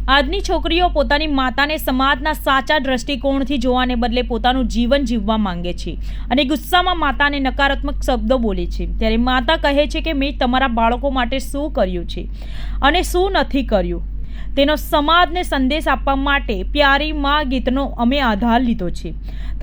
આજની છોકરીઓ પોતાની માતાને સમાજના સાચા દ્રષ્ટિકોણથી જોવાને બદલે પોતાનું જીવન જીવવા માંગે છે અને ગુસ્સામાં માતાને નકારાત્મક શબ્દો બોલે છે। ત્યારે માતા કહે છે કે મેં તમારા બાળકો માટે શું કર્યું છે અને શું નથી કર્યું તેનો સમાજને સંદેશ આપવા માટે પ્યારી માં ગીતનો અમે આધાર લીધો છે।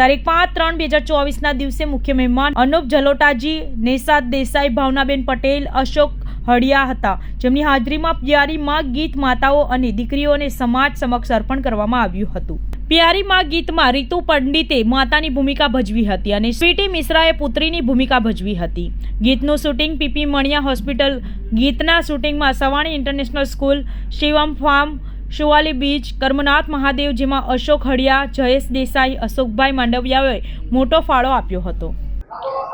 તારીખ 5/3/2024ના દિવસે મુખ્ય મહેમાન અનુપ જલોટાજી, નેસાદ દેસાઈ, ભાવનાબેન પટેલ, અશોક હળિયા હતા, જેમની હાજરીમાં પ્યારી માં ગીત માતાઓ અને દીકરીઓને સમાજ સમક્ષ અર્પણ કરવામાં આવ્યું હતું। પ્યારી માં ગીતમાં રીતુ પંડિતે માતાની ભૂમિકા ભજવી હતી અને સ્વીટી મિશ્રાએ પુત્રીની ભૂમિકા ભજવી હતી। ગીતનું શૂટિંગ પીપી મણિયા હોસ્પિટલ, ગીતના શૂટિંગમાં Savani international school, Shivam farm, Suvali beach, Karmanath Mahadev, જેમાં અશોક હળિયા, જયેશ દેસાઈ, અશોકભાઈ માંડવિયાએ મોટો ફાળો આપ્યો હતો।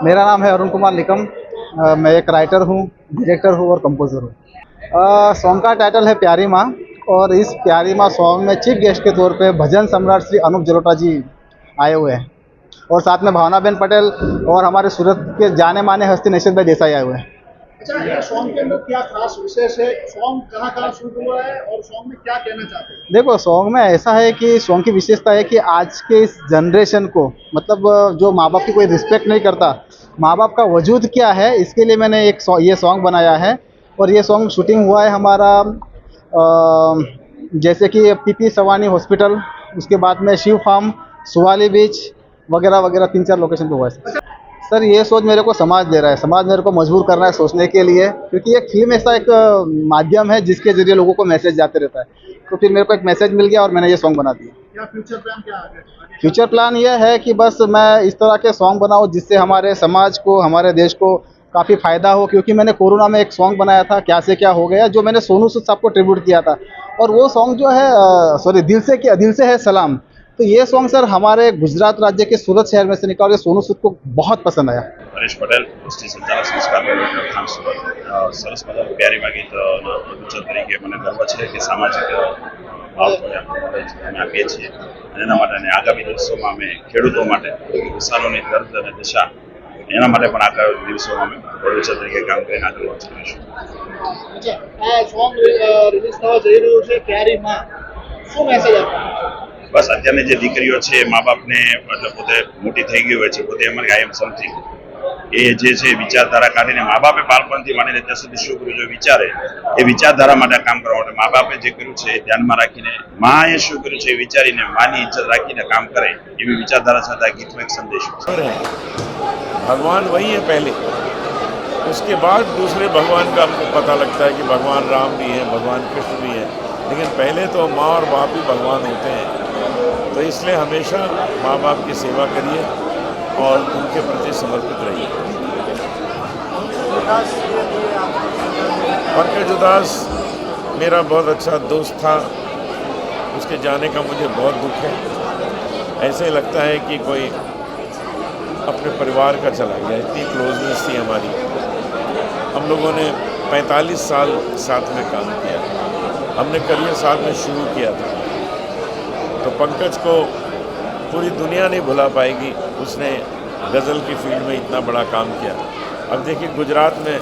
मेरा नाम है अरुण कुमार निकम। मैं एक राइटर हूँ, डायरेक्टर हूँ और कंपोजर हूँ। सॉन्ग का टाइटल है प्यारी माँ और इस प्यारी माँ सॉन्ग में चीफ गेस्ट के तौर पे भजन सम्राट श्री अनूप जलोटा जी आए हुए हैं और साथ में भावनाबेन पटेल और हमारे सूरत के जाने माने हस्ती नशरत भाई देसाई आए हुए हैं। अच्छा, ये सॉन्ग के अंदर क्या खास विशेष है? सॉन्ग कहाँ शूट हुआ है और सॉन्ग में क्या कहना चाहते हैं? देखो, सॉन्ग में ऐसा है कि सॉन्ग की विशेषता है कि आज के इस जनरेशन को, मतलब जो माँ बाप की कोई रिस्पेक्ट नहीं करता, माँ बाप का वजूद क्या है, इसके लिए मैंने ये सॉन्ग बनाया है। और ये सॉन्ग शूटिंग हुआ है हमारा जैसे कि पीपी सवानी हॉस्पिटल, उसके बाद में शिव फार्म, सुवाली बीच वगैरह वगैरह 3-4 लोकेशन पे हुआ है। सर, ये सोच मेरे को समाज दे रहा है, समाज मेरे को मजबूर कर रहा है सोचने के लिए, क्योंकि एक फिल्म ऐसा एक माध्यम है जिसके जरिए लोगों को मैसेज जाते रहता है। तो फिर मेरे को एक मैसेज मिल गया और मैंने ये सॉन्ग बना दिया। क्या फ्यूचर प्लान क्या आगे? फ्यूचर प्लान ये है कि बस मैं इस तरह के सॉन्ग बनाऊँ जिससे हमारे समाज को, हमारे देश को काफ़ी फ़ायदा हो। क्योंकि मैंने कोरोना में एक सॉन्ग बनाया था, क्या से क्या हो गया, जो मैंने सोनू सूद साहब को ट्रिब्यूट किया था, और वो सॉन्ग जो है दिल से है सलाम। तो ये सॉन्ग सर हमारे गुजरात राज्य के सूरत शहर में से निकला और ये सोनू सूद को बहुत पसंद आया। हरीश पटेल, एसटी संचालक संस्कार खान सूरत। सरस मजाનું પ્યારી માં ગીત પ્રદર્શન તરીકે મને ગર્વ છે કે સામાજિક બાબતોને અમે આપીએ છીએ અને એના માટે આગામી દિવસોમાં અમે ખેડૂતો માટે કિસાનોની દર્દ અને દશા એના માટે પણ આગામી દિવસોમાં અમે પ્રોડ્યુસર તરીકે કામ કરીને આગળ લોન્ચ કરીશું। अच्छा, આ સોંગ રિલીઝ થવા જઈ રહ્યું છે પ્યારી માં, શું મેસેજ આપવાનો? બસ અત્યારની જે દીકરીઓ છે એ મા બાપને એટલે પોતે મોટી થઈ ગઈ હોય છે, પોતે એમ આઈ એમ સમથિંગ એ જે છે વિચારધારા કાઢીને મા બાપે બાળપણથી માંડીને ત્યાં સુધી શું કર્યું જો વિચારે એ વિચારધારા માટે કામ કરવા માટે મા બાપે જે કર્યું છે એ ધ્યાનમાં રાખીને માએ શું કર્યું છે એ વિચારીને માની ઇજ્જત રાખીને કામ કરે એવી વિચારધારા સાથે આ ગીતમાં એક સંદેશ છે। भगवान वही है पहले, उसके बाद दूसरे भगवान का हमको पता लगता है कि भगवान राम भी है, भगवान कृष्ण भी है, लेकिन पहले तो माँ और बाप ही भगवान होते हैं। तो इसलिए हमेशा माँ बाप की सेवा करिए और उनके प्रति समर्पित रहिए। पंकज उदास मेरा बहुत अच्छा दोस्त था, उसके जाने का मुझे बहुत दुख है। ऐसे लगता है कि कोई अपने परिवार का चला गया, इतनी क्लोजनेस थी हमारी। हम लोगों ने 45 साल साथ में काम किया, हमने करियर साथ में शुरू किया था। तो पंकज को पूरी दुनिया नहीं भुला पाएगी, उसने गज़ल की फील्ड में इतना बड़ा काम किया। अब देखिए, गुजरात में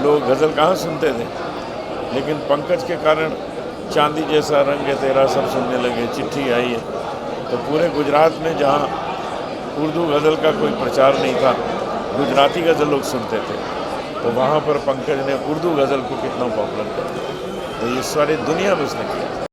लोग गज़ल कहाँ सुनते थे, लेकिन पंकज के कारण चांदी जैसा रंग है तेरा सब सुनने लगे, चिट्ठी आई है। तो पूरे गुजरात में जहाँ उर्दू गज़ल का कोई प्रचार नहीं था, गुजराती गज़ल लोग सुनते थे, तो वहाँ पर पंकज ने उर्दू गज़ल को कितना पॉपुलर कर दिया। तो ये सारी दुनिया में उसने किया।